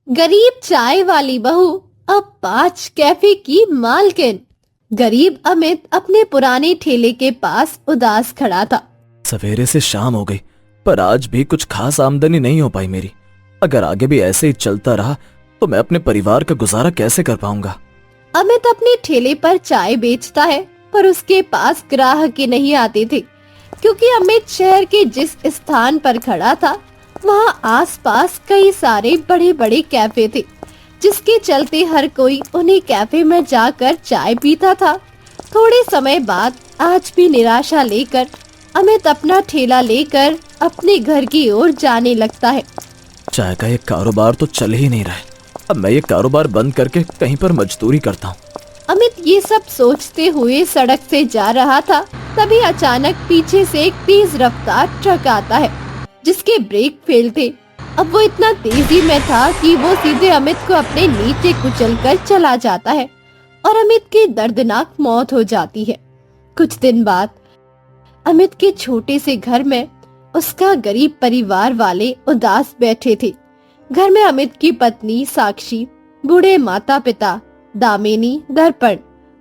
गरीब चाय वाली बहू अब 5 कैफे की मालकिन। गरीब अमित अपने पुराने ठेले के पास उदास खड़ा था। सवेरे से शाम हो गई पर आज भी कुछ खास आमदनी नहीं हो पाई मेरी। अगर आगे भी ऐसे ही चलता रहा तो मैं अपने परिवार का गुजारा कैसे कर पाऊंगा। अमित अपने ठेले पर चाय बेचता है पर उसके पास ग्राहक ही नहीं आते थे, क्योंकि अमित शहर के जिस स्थान पर खड़ा था वहाँ आसपास कई सारे बड़े बड़े कैफे थे, जिसके चलते हर कोई उन्हीं कैफे में जाकर चाय पीता था। थोड़े समय बाद आज भी निराशा लेकर अमित अपना ठेला लेकर अपने घर की ओर जाने लगता है। चाय का ये कारोबार तो चल ही नहीं रहा है। अब मैं ये कारोबार बंद करके कहीं पर मजदूरी करता हूँ। अमित ये सब सोचते हुए सड़क से जा रहा था, तभी अचानक पीछे से एक तेज रफ्तार ट्रक आता है, जिसके ब्रेक फेल थे। अब वो इतना तेजी में था कि वो सीधे अमित को अपने नीचे कुचलकर चला जाता है और अमित की दर्दनाक मौत हो जाती है। कुछ दिन बाद अमित के छोटे से घर में उसका गरीब परिवार वाले उदास बैठे थे। घर में अमित की पत्नी साक्षी, बूढ़े माता पिता, दामिनी, दर्पण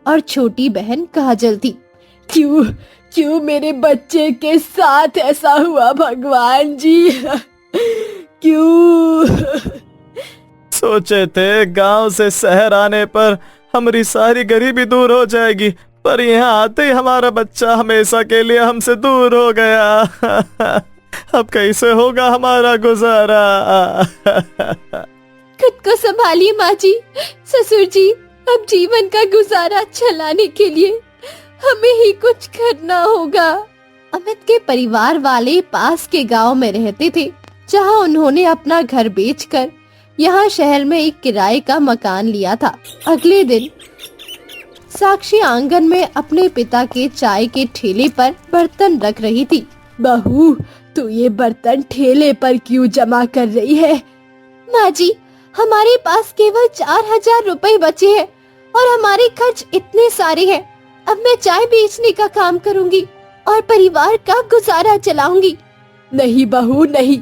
और छोटी बहन काजल थी। क्यों क्यों मेरे बच्चे के साथ ऐसा हुआ भगवान जी? क्यों? सोचे थे गांव से शहर आने पर हमारी सारी गरीबी दूर हो जाएगी, पर यहाँ आते ही हमारा बच्चा हमेशा के लिए हमसे दूर हो गया। अब कैसे होगा हमारा गुजारा? खुद को संभालिए माँ जी, ससुर जी। अब जीवन का गुजारा चलाने के लिए हमें ही कुछ करना होगा। अमित के परिवार वाले पास के गांव में रहते थे, जहां उन्होंने अपना घर बेचकर यहाँ शहर में एक किराए का मकान लिया था। अगले दिन साक्षी आंगन में अपने पिता के चाय के ठेले पर बर्तन रख रही थी। बहू, तू ये बर्तन ठेले पर क्यों जमा कर रही है? माँ जी, हमारे पास केवल 4000 रुपए बचे हैं और हमारे खर्च इतने सारे हैं। अब मैं चाय बेचने का काम करूंगी और परिवार का गुजारा चलाऊंगी। नहीं बहू नहीं,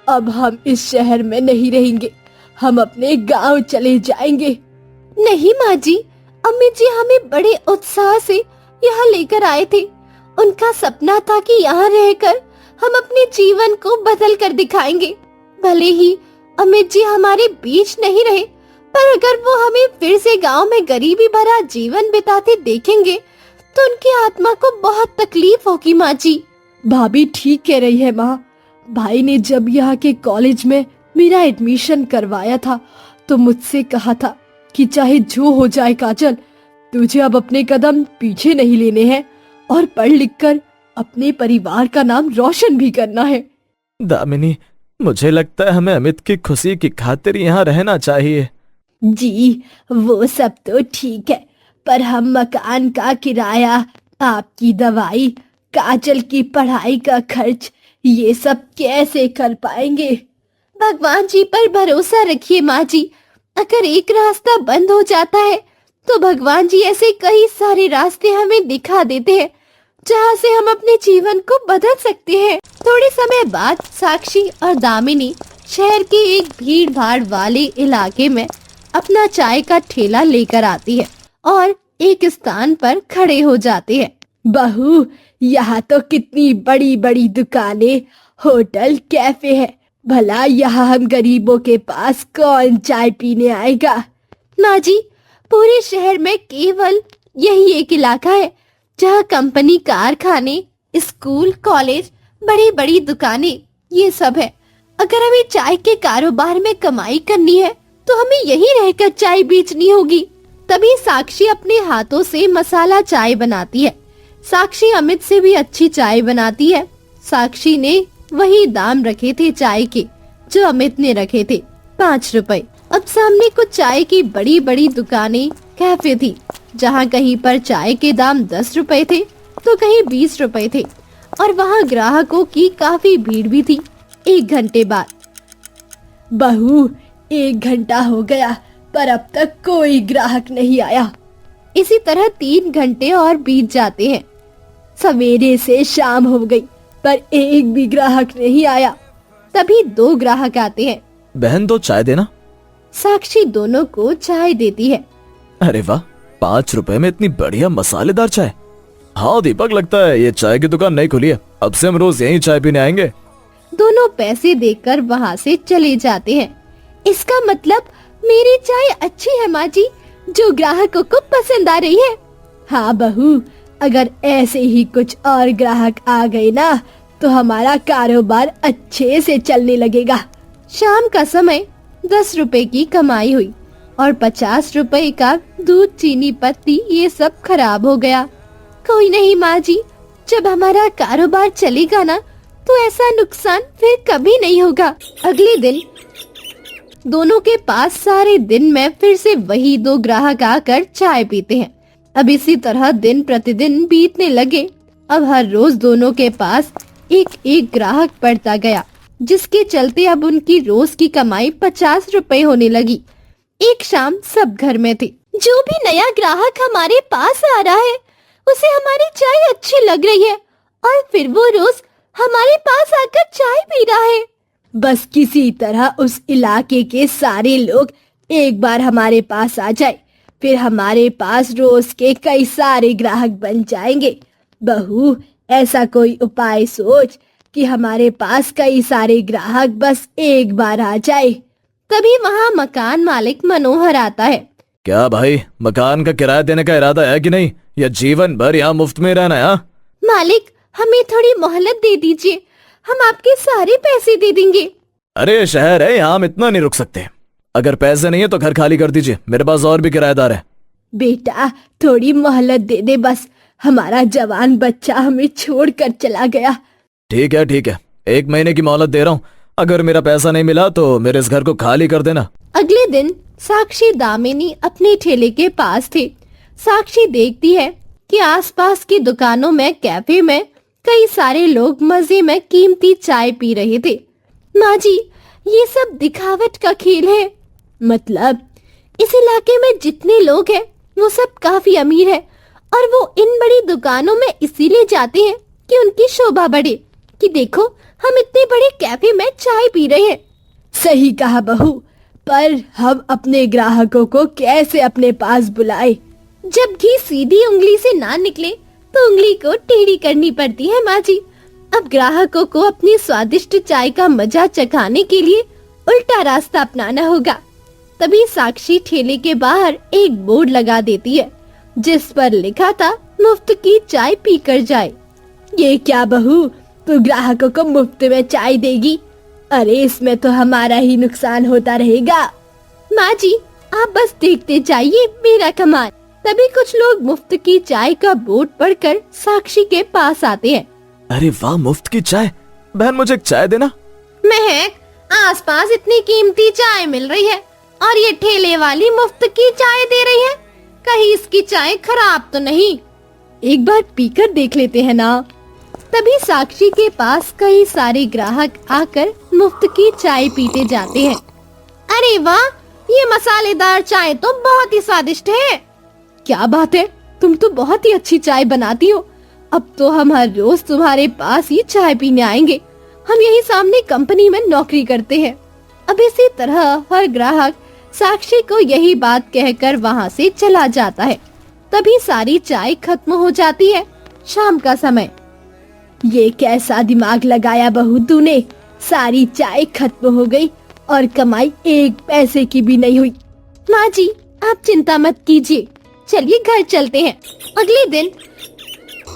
अब हम इस शहर में नहीं रहेंगे, हम अपने गांव चले जाएंगे। नहीं माँ जी, अम्मी जी हमें बड़े उत्साह से यहाँ लेकर आए थे। उनका सपना था कि यहाँ रहकर हम अपने जीवन को बदल कर दिखाएंगे। भले ही अमित जी हमारे बीच नहीं रहे, पर अगर वो हमें फिर से गांव में गरीबी भरा जीवन बिताते देखेंगे तो उनकी आत्मा को बहुत तकलीफ होगी माँ जी। भाभी ठीक कह रही है माँ। भाई ने जब यहाँ के कॉलेज में मेरा एडमिशन करवाया था तो मुझसे कहा था कि चाहे जो हो जाए काजल, तुझे अब अपने कदम पीछे नहीं लेने हैं और पढ़ लिख कर अपने परिवार का नाम रोशन भी करना है। दामिनी, मुझे लगता है हमें अमित की खुशी की खातिर यहाँ रहना चाहिए। जी वो सब तो ठीक है, पर हम मकान का किराया, आपकी दवाई, काजल की पढ़ाई का खर्च, ये सब कैसे कर पाएंगे? भगवान जी पर भरोसा रखिए माँ जी। अगर एक रास्ता बंद हो जाता है तो भगवान जी ऐसे कई सारे रास्ते हमें दिखा देते हैं जहाँ से हम अपने जीवन को बदल सकते हैं। थोड़े समय बाद साक्षी और दामिनी शहर के एक भीड़ भाड़ वाले इलाके में अपना चाय का ठेला लेकर आती है और एक स्थान पर खड़े हो जाते हैं। बहू, यहाँ तो कितनी बड़ी बड़ी दुकानें, होटल, कैफे है। भला यहाँ हम गरीबों के पास कौन चाय पीने आएगा? माँ जी, पूरे शहर में केवल यही एक इलाका है जहाँ कंपनी, कारखाने, स्कूल, कॉलेज, बड़ी बड़ी दुकानें, ये सब है। अगर हमें चाय के कारोबार में कमाई करनी है तो हमें यहीं रहकर चाय बेचनी होगी। तभी साक्षी अपने हाथों से मसाला चाय बनाती है। साक्षी अमित से भी अच्छी चाय बनाती है। साक्षी ने वही दाम रखे थे चाय के जो अमित ने रखे थे, 5 रुपए। अब सामने कुछ चाय की बड़ी बड़ी दुकानें, कैफे थी, जहाँ कहीं पर चाय के दाम 10 रुपए थे तो कहीं 20 रुपए थे और वहाँ ग्राहकों की काफी भीड़ भी थी। 1 घंटे बाद, बहू 1 घंटा हो गया पर अब तक कोई ग्राहक नहीं आया। इसी तरह 3 घंटे और बीत जाते हैं। सवेरे से शाम हो गई पर एक भी ग्राहक नहीं आया। तभी 2 ग्राहक आते हैं। बहन, 2 चाय देना। साक्षी दोनों को चाय देती है। अरे वाह, 5 रुपए में इतनी बढ़िया मसालेदार चाय। हाँ दीपक, लगता है ये चाय की दुकान नहीं खुली है, अब से हम रोज यहीं चाय पीने आएंगे। दोनों पैसे देकर वहाँ से चले जाते हैं। इसका मतलब मेरी चाय अच्छी है माँ जी, जो ग्राहकों को पसंद आ रही है। हाँ बहू, अगर ऐसे ही कुछ और ग्राहक आ गए ना तो हमारा कारोबार अच्छे से चलने लगेगा। शाम का समय 10 रुपए की कमाई हुई और 50 रुपए का दूध, चीनी, पत्ती ये सब खराब हो गया। कोई नहीं माँ जी, जब हमारा कारोबार चलेगा ना तो ऐसा नुकसान फिर कभी नहीं होगा। अगले दिन दोनों के पास सारे दिन में फिर से वही 2 ग्राहक आकर चाय पीते हैं। अब इसी तरह दिन प्रतिदिन बीतने लगे। अब हर रोज दोनों के पास एक एक ग्राहक बढ़ता गया, जिसके चलते अब उनकी रोज की कमाई 50 रुपए होने लगी। एक शाम सब घर में थे। जो भी नया ग्राहक हमारे पास आ रहा है उसे हमारी चाय अच्छी लग रही है और फिर वो रोज हमारे पास आकर चाय पी रहा है। बस किसी तरह उस इलाके के सारे लोग एक बार हमारे पास आ जाए, फिर हमारे पास रोज के कई सारे ग्राहक बन जाएंगे। बहू, ऐसा कोई उपाय सोच कि हमारे पास कई सारे ग्राहक बस एक बार आ जाए। तभी वहाँ मकान मालिक मनोहर आता है। क्या भाई, मकान का किराया देने का इरादा है कि नहीं, या जीवन भर यहाँ मुफ्त में रहना है? मालिक, हमें थोड़ी मोहलत दे दीजिए, हम आपके सारे पैसे दे देंगे। अरे शहर है, यहाँ हम इतना नहीं रुक सकते। अगर पैसे नहीं है तो घर खाली कर दीजिए, मेरे पास और भी किराएदार है। बेटा, थोड़ी मोहलत दे दे बस, हमारा जवान बच्चा हमें छोड़कर चला गया। ठीक है 1 महीने की मोहलत दे रहा हूँ, अगर मेरा पैसा नहीं मिला तो मेरे इस घर को खाली कर देना। अगले दिन साक्षी दामिनी अपने ठेले के पास थे। साक्षी देखती है कि आसपास की दुकानों में, कैफे में कई सारे लोग मजे में कीमती चाय पी रहे थे। माँ जी, ये सब दिखावट का खेल है। मतलब इस इलाके में जितने लोग हैं वो सब काफी अमीर है और वो इन बड़ी दुकानों में इसीलिए जाते हैं कि उनकी शोभा बढ़े, कि देखो हम इतने बड़े कैफे में चाय पी रहे हैं। सही कहा बहू, पर हम अपने ग्राहकों को कैसे अपने पास बुलाए? जब घी सीधी उंगली से ना निकले तो उंगली को टेढ़ी करनी पड़ती है माँ जी। अब ग्राहकों को अपनी स्वादिष्ट चाय का मजा चखाने के लिए उल्टा रास्ता अपनाना होगा। तभी साक्षी ठेले के बाहर एक बोर्ड लगा देती है जिस पर लिखा था, मुफ्त की चाय पीकर जाए। ये क्या बहू, तू ग्राहकों को मुफ्त में चाय देगी? अरे इसमें तो हमारा ही नुकसान होता रहेगा। माँ जी, आप बस देखते जाइए मेरा कमाल। तभी कुछ लोग मुफ्त की चाय का बोर्ड पढ़कर साक्षी के पास आते हैं। अरे वाह, मुफ्त की चाय! बहन, मुझे एक चाय देना। महक, आसपास इतनी कीमती चाय मिल रही है और ये ठेले वाली मुफ्त की चाय दे रही है, कहीं इसकी चाय खराब तो नहीं? एक बार पीकर देख लेते हैं ना। तभी साक्षी के पास कई सारे ग्राहक आकर मुफ्त की चाय पीते जाते हैं। अरे वाह, ये मसालेदार चाय तो बहुत ही स्वादिष्ट है। क्या बात है, तुम तो बहुत ही अच्छी चाय बनाती हो। अब तो हम हर रोज तुम्हारे पास ही चाय पीने आएंगे। हम यही सामने कंपनी में नौकरी करते हैं। अब इसी तरह हर ग्राहक साक्षी को यही बात कहकर वहाँ से चला जाता है। तभी सारी चाय खत्म हो जाती है। शाम का समय। ये कैसा दिमाग लगाया बहू तूने, सारी चाय खत्म हो गई और कमाई 1 पैसे की भी नहीं हुई। माँ जी, आप चिंता मत कीजिए, चलिए घर चलते हैं। अगले दिन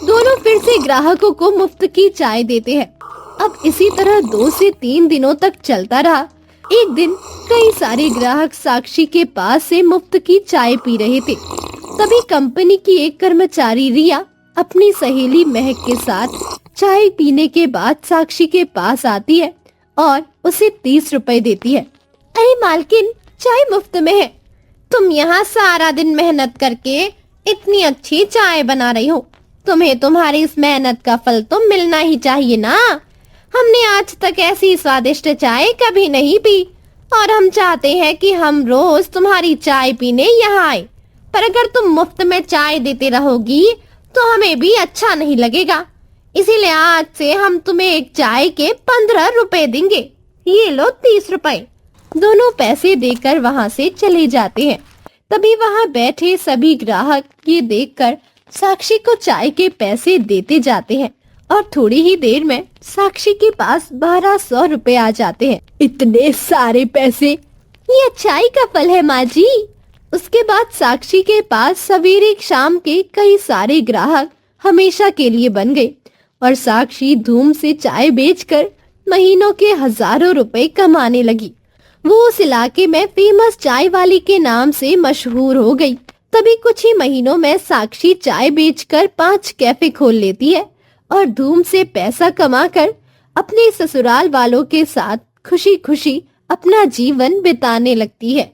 दोनों फिर से ग्राहकों को मुफ्त की चाय देते हैं। अब इसी तरह 2 से 3 दिनों तक चलता रहा। एक दिन कई सारे ग्राहक साक्षी के पास से मुफ्त की चाय पी रहे थे। तभी कंपनी की एक कर्मचारी रिया अपनी सहेली महक के साथ चाय पीने के बाद साक्षी के पास आती है और उसे 30 रुपए देती है। अरे मालकिन, चाय मुफ्त में है। तुम यहाँ सारा दिन मेहनत करके इतनी अच्छी चाय बना रही हो, तुम्हें तुम्हारी इस मेहनत का फल तो मिलना ही चाहिए ना। हमने आज तक ऐसी स्वादिष्ट चाय कभी नहीं पी और हम चाहते हैं कि हम रोज तुम्हारी चाय पीने यहाँ आए, पर अगर तुम मुफ्त में चाय देते रहोगी तो हमें भी अच्छा नहीं लगेगा। इसीलिए आज से हम तुम्हें एक चाय के 15 रुपए देंगे। ये लो 30 रुपए। दोनों पैसे देकर वहां से चले जाते हैं। तभी वहां बैठे सभी ग्राहक ये देखकर साक्षी को चाय के पैसे देते जाते हैं और थोड़ी ही देर में साक्षी के पास 1200 रुपए आ जाते हैं। इतने सारे पैसे, ये अच्छाई का फल है माँ जी। उसके बाद साक्षी के पास सवेरे शाम के कई सारे ग्राहक हमेशा के लिए बन गए और साक्षी धूम से चाय बेचकर महीनों के हजारों रुपए कमाने लगी। वो उस इलाके में फेमस चाय वाली के नाम से मशहूर हो गई। तभी कुछ ही महीनों में साक्षी चाय बेचकर 5 कैफे खोल लेती है और धूम से पैसा कमाकर अपने ससुराल वालों के साथ खुशी खुशी अपना जीवन बिताने लगती है।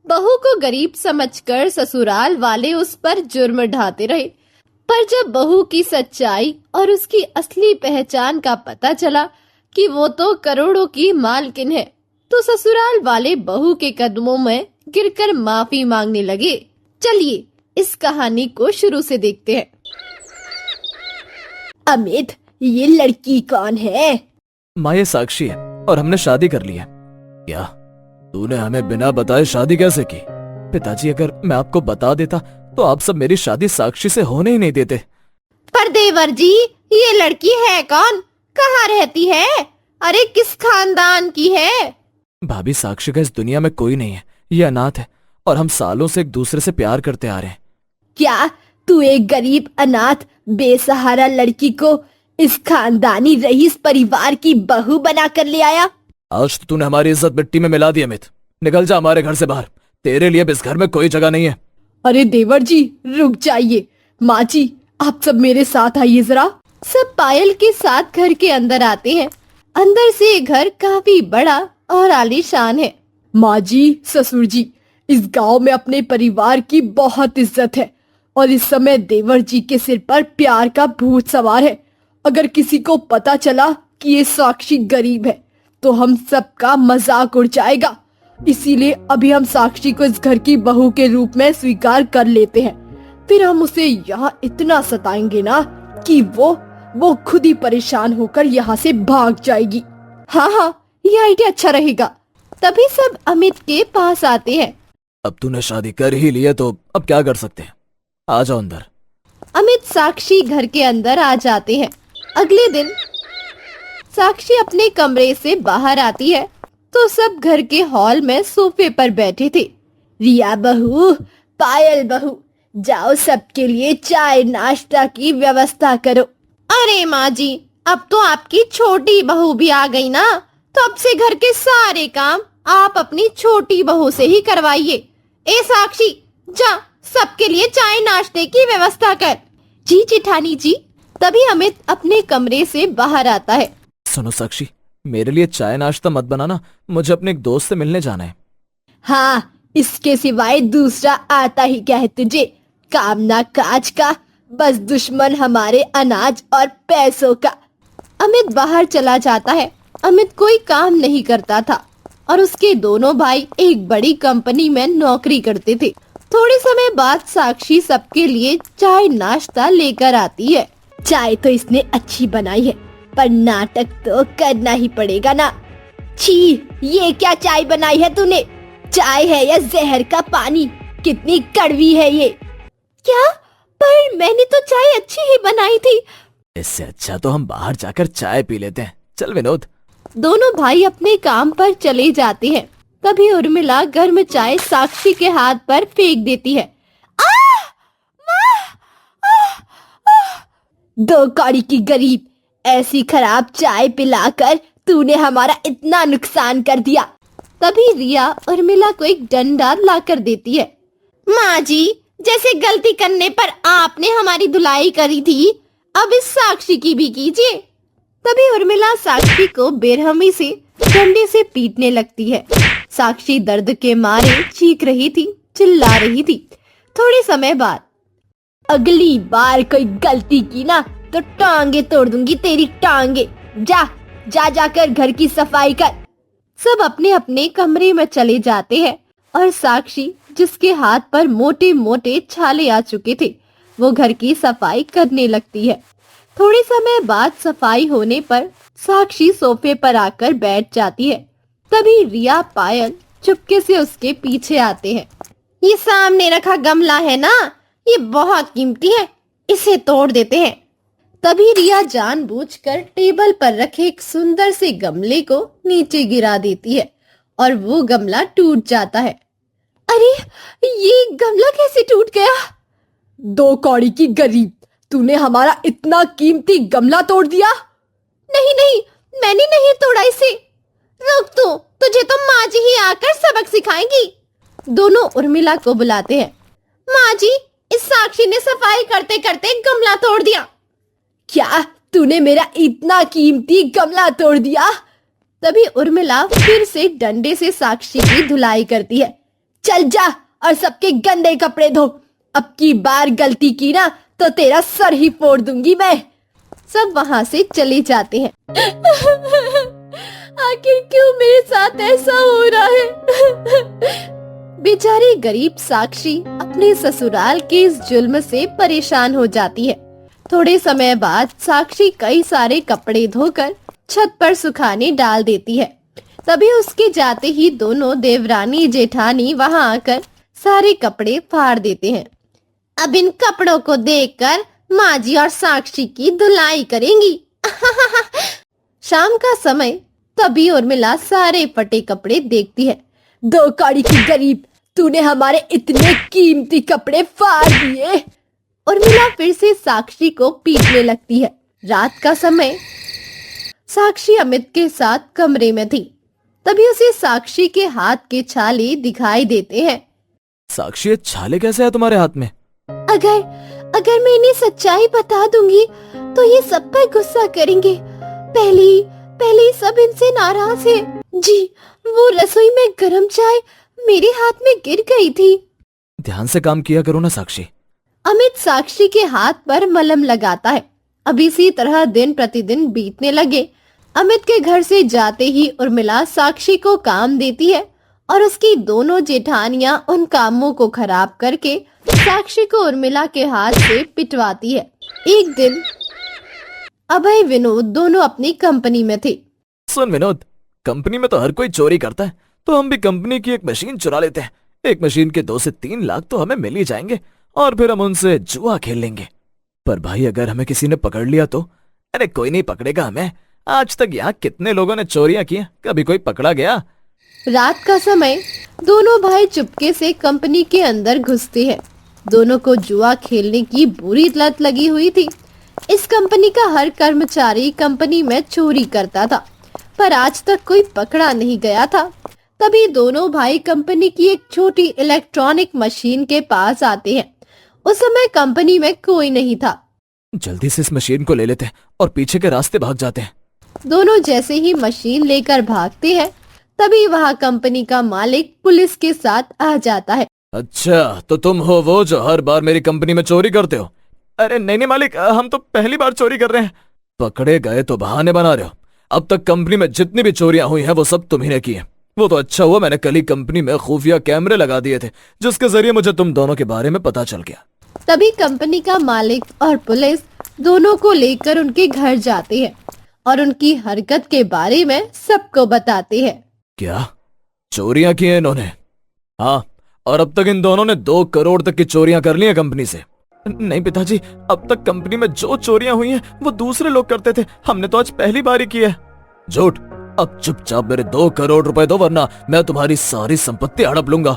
बहू को गरीब समझकर ससुराल वाले उस पर जुर्म ढाते रहे, पर जब बहू की सच्चाई और उसकी असली पहचान का पता चला कि वो तो करोड़ों की मालकिन है, तो ससुराल वाले बहू के कदमों में गिरकर माफी मांगने लगे। चलिए इस कहानी को शुरू से देखते हैं। अमित, ये लड़की कौन है? माँ ये साक्षी है और हमने शादी कर ली है। क्या तूने हमें बिना बताए शादी कैसे की? पिताजी, अगर मैं आपको बता देता तो आप सब मेरी शादी साक्षी से होने ही नहीं देते। पर देवर जी, ये लड़की है कौन? कहाँ रहती है? अरे किस खानदान की है? भाभी, साक्षी का इस दुनिया में कोई नहीं है। ये अनाथ है और हम सालों से एक दूसरे से प्यार करते आ रहे हैं। क्या तू एक गरीब अनाथ बेसहारा लड़की को इस खानदानी रईस परिवार की बहू बना कर ले आया? आज तो तूने हमारी इज्जत मिट्टी में मिला दी। अमित, निकल जा हमारे घर से बाहर। तेरे लिए इस घर में कोई जगह नहीं है। अरे देवर जी, रुक जाइए। माँ जी, आप सब मेरे साथ आइए जरा। सब पायल के साथ घर के अंदर आते हैं। अंदर से घर काफी बड़ा और आलीशान है। माँ जी, ससुर जी, इस गांव में अपने परिवार की बहुत इज्जत है और इस समय देवर जी के सिर पर प्यार का भूत सवार है। अगर किसी को पता चला कि ये साक्षी गरीब है तो हम सबका मजाक उड़ जाएगा। इसीलिए अभी हम साक्षी को इस घर की बहू के रूप में स्वीकार कर लेते हैं। फिर हम उसे यहाँ इतना सताएंगे ना कि वो खुद ही परेशान होकर यहाँ से भाग जाएगी। हाँ हाँ, ये आइडिया अच्छा रहेगा। तभी सब अमित के पास आते हैं। अब तूने शादी कर ही ली है तो अब क्या कर सकते हैं? आ जाओ अंदर। अमित साक्षी घर के अंदर आ जाते हैं। अगले दिन साक्षी अपने कमरे से बाहर आती है तो सब घर के हॉल में सोफे पर बैठे थे। रिया बहू, पायल बहू, जाओ सबके लिए चाय नाश्ता की व्यवस्था करो। अरे माँ जी, अब तो आपकी छोटी बहू भी आ गई ना, तो अब से घर के सारे काम आप अपनी छोटी बहू से ही करवाइए। ए साक्षी, जा सबके लिए चाय नाश्ते की व्यवस्था कर। जी जेठानी जी। तभी अमित अपने कमरे से बाहर आता है। सुनो साक्षी, मेरे लिए चाय नाश्ता मत बनाना, मुझे अपने एक दोस्त से मिलने जाना है। हाँ, इसके सिवाय दूसरा आता ही क्या है तुझे? काम ना काज का, बस दुश्मन हमारे अनाज और पैसों का। अमित बाहर चला जाता है। अमित कोई काम नहीं करता था और उसके दोनों भाई एक बड़ी कंपनी में नौकरी करते थे। थोड़े समय बाद साक्षी सबके लिए चाय नाश्ता लेकर आती है। चाय तो इसने अच्छी बनाई है, पर नाटक तो करना ही पड़ेगा ना। छी, ये क्या चाय बनाई है तूने? चाय है या जहर का पानी? कितनी कड़वी है ये। क्या? पर मैंने तो चाय अच्छी ही बनाई थी। इससे अच्छा तो हम बाहर जाकर चाय पी लेते हैं। चल विनोद। दोनों भाई अपने काम पर चले जाते हैं। तभी उर्मिला गर्म चाय साक्षी के हाथ पर फेंक देती है। दो कौड़ी की गरीब, ऐसी खराब चाय पिलाकर तूने हमारा इतना नुकसान कर दिया। तभी रिया उर्मिला को एक डंडा लाकर देती है। माँ जी, जैसे गलती करने पर आपने हमारी धुलाई करी थी, अब इस साक्षी की भी कीजिए। तभी उर्मिला साक्षी को बेरहमी से डंडे से पीटने लगती है। साक्षी दर्द के मारे चीख रही थी, चिल्ला रही थी। थोड़े समय बाद, अगली बार कोई गलती की ना तो टांगे तोड़ दूंगी तेरी टांगे। जाकर घर की सफाई कर। सब अपने अपने कमरे में चले जाते हैं और साक्षी, जिसके हाथ पर मोटे मोटे छाले आ चुके थे, वो घर की सफाई करने लगती है। थोड़े समय बाद सफाई होने पर साक्षी सोफे पर आकर बैठ जाती है। तभी रिया पायल चुपके से उसके पीछे आते हैं। ये सामने रखा गमला है ना, ये बहुत कीमती है, इसे तोड़ देते हैं। तभी रिया जानबूझकर टेबल पर रखे एक सुंदर से गमले को नीचे गिरा देती है और वो गमला टूट जाता है। अरे, ये गमला कैसे टूट गया? 2 कौड़ी की गरीब, तूने हमारा इतना कीमती गमला तोड़ दिया। नहीं नहीं, मैंने नहीं तोड़ा इसे। रुक तू, तुझे तो माँ जी ही आकर सबक सिखाएंगी। दोनों उर्मिला को बुलाते हैं। माँ जी, इस साक्षी ने सफाई करते करते गमला तोड़ दिया। क्या तूने मेरा इतना कीमती गमला तोड़ दिया? तभी उर्मिला फिर से डंडे से साक्षी की धुलाई करती है। चल जा और सबके गंदे कपड़े धो। अब की बार गलती की ना तो तेरा सर ही फोड़ दूंगी मैं। सब वहां से चले जाते हैं। आखिर क्यों मेरे साथ ऐसा हो रहा है? बेचारी गरीब साक्षी अपने ससुराल के इस जुल्म से परेशान हो जाती है। थोड़े समय बाद साक्षी कई सारे कपड़े धोकर छत पर सुखाने डाल देती है। तभी उसके जाते ही दोनों देवरानी जेठानी वहां आकर सारे कपड़े फाड़ देते हैं। अब इन कपड़ों को देखकर माँ जी और साक्षी की धुलाई करेंगी। शाम का समय, तभी उर्मिला सारे फटे कपड़े देखती है। 2 कौड़ी की गरीब, तूने हमारे इतने कीमती कपड़े फाड़ दिए। उर्मिला फिर से साक्षी को पीटने लगती है। रात का समय, साक्षी अमित के साथ कमरे में थी। तभी उसे साक्षी के हाथ के छाले दिखाई देते हैं। साक्षी, ये छाले कैसे है तुम्हारे हाथ में? अगर मैं इन्हें सच्चाई बता दूंगी तो ये सब पर गुस्सा करेंगे। पहले सब इनसे नाराज है। जी, वो रसोई में गरम चाय मेरे हाथ में गिर गई थी। ध्यान से काम किया करो ना साक्षी। अमित साक्षी के हाथ पर मलहम लगाता है। अब इसी तरह दिन प्रतिदिन बीतने लगे। अमित के घर से जाते ही उर्मिला साक्षी को काम देती है और उसकी दोनों जेठानियां उन कामों को खराब करके साक्षी को उर्मिला के हाथ से पिटवाती है। एक दिन अभय विनोद दोनों अपनी कंपनी में थे। सुन विनोद, कंपनी में तो हर कोई चोरी करता है, तो हम भी कंपनी की एक मशीन चुरा लेते हैं। एक मशीन के 2 से 3 लाख तो हमें मिल ही जाएंगे और फिर हम उनसे जुआ खेल लेंगे। पर भाई, अगर हमें किसी ने पकड़ लिया तो? अरे कोई नहीं पकड़ेगा हमें। आज तक यहाँ कितने लोगों ने चोरियां की हैं, कभी कोई पकड़ा गया? रात का समय, दोनों भाई चुपके से कंपनी के अंदर घुसते हैं। दोनों को जुआ खेलने की बुरी लत लगी हुई थी। इस कंपनी का हर कर्मचारी कंपनी में चोरी करता था, पर आज तक कोई पकड़ा नहीं गया था। तभी दोनों भाई कंपनी की एक छोटी इलेक्ट्रॉनिक मशीन के पास आते हैं। उस समय कंपनी में कोई नहीं था। जल्दी से इस मशीन को ले लेते हैं और पीछे के रास्ते भाग जाते हैं। दोनों जैसे ही मशीन लेकर भागते हैं, तभी वहाँ कंपनी का मालिक पुलिस के साथ आ जाता है। अच्छा, तो तुम हो वो जो हर बार मेरी कंपनी में चोरी करते हो? अरे नहीं मालिक, हम तो पहली बार चोरी कर रहे हैं। पकड़े गए तो बहाने बना रहे हो। अब तक कंपनी में जितनी भी चोरियां हुई हैं वो सब तुम ही ने की हैं। वो तो अच्छा हुआ मैंने कल ही कंपनी में खुफिया कैमरे लगा दिए थे, जिसके जरिए मुझे तुम दोनों के बारे में पता चल गया। तभी कंपनी का मालिक और पुलिस दोनों को लेकर उनके घर जाते हैं और उनकी हरकत के बारे में सबको बताते हैं। क्या चोरियां की हैं इन्होंने? हाँ, और अब तक इन दोनों ने 2 करोड़ तक की चोरियां कर ली हैं कंपनी से। नहीं पिताजी, अब तक कंपनी में जो चोरियां हुई हैं वो दूसरे लोग करते थे, हमने तो आज पहली बार ही की है। झूठ। अब चुपचाप मेरे 2 करोड़ रुपए दो, वरना मैं तुम्हारी सारी संपत्ति हड़प लूंगा।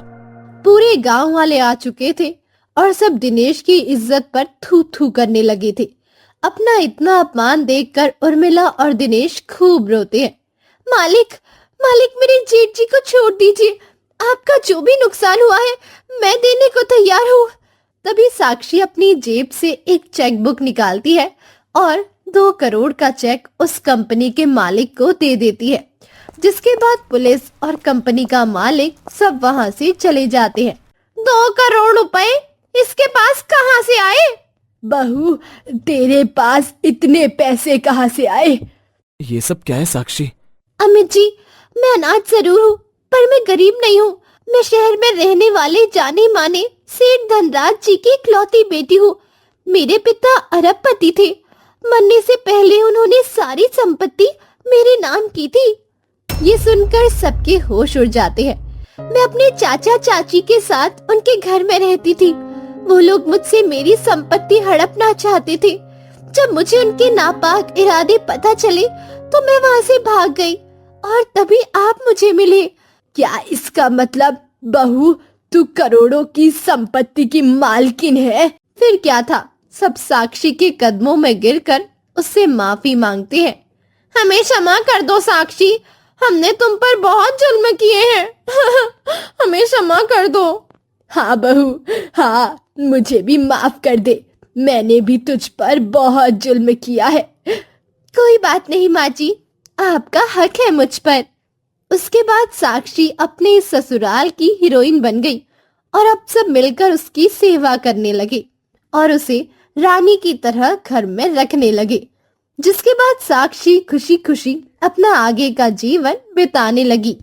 पूरे गांव वाले आ चुके थे और सब दिनेश की इज्जत पर थू थू करने लगे थे। अपना इतना अपमान देखकर उर्मिला और दिनेश खूब रोते हैं। मालिक, मालिक, मेरे जेठ जी को छोड़ दीजिए। आपका जो भी नुकसान हुआ है मैं देने को तैयार हूँ। तभी साक्षी अपनी जेब से एक चेक बुक निकालती है और 2 करोड़ का चेक उस कंपनी के मालिक को दे देती है, जिसके बाद पुलिस और कंपनी का मालिक सब वहां से चले जाते हैं। 2 करोड़ रुपए इसके पास कहाँ से आए? बहू, तेरे पास इतने पैसे कहाँ से आए? ये सब क्या है साक्षी? अमित जी, मैं अनाथ जरूर हूँ, पर मैं गरीब नहीं हूँ। मैं शहर में रहने वाले जाने माने सेठ धनराज जी की इकलौती बेटी हूँ। मेरे पिता अरबपति थे। मरने से पहले उन्होंने सारी संपत्ति मेरे नाम की थी। ये सुनकर सबके होश उड़ जाते हैं। मैं अपने चाचा चाची के साथ उनके घर में रहती थी। वो लोग मुझसे मेरी संपत्ति हड़पना चाहते थे। जब मुझे उनके नापाक इरादे पता चले तो मैं वहाँ से भाग गई और तभी आप मुझे मिले। क्या इसका मतलब बहू तू करोड़ों की संपत्ति की मालकिन है? फिर क्या था, सब साक्षी के कदमों में गिरकर उससे माफी मांगते हैं। हमें क्षमा कर दो साक्षी, हमने तुम पर बहुत जुल्म किए हैं। हमें क्षमा कर दो। हाँ बहू, हाँ मुझे भी माफ कर दे, मैंने भी तुझ पर बहुत जुल्म किया है। कोई बात नहीं माँ जी, आपका हक है मुझ पर। उसके बाद साक्षी अपने इस ससुराल की हीरोइन बन गई और अब सब मिलकर उसकी सेवा करने लगे और उसे रानी की तरह घर में रखने लगे। जिसके बाद साक्षी खुशी खुशी अपना आगे का जीवन बिताने लगी।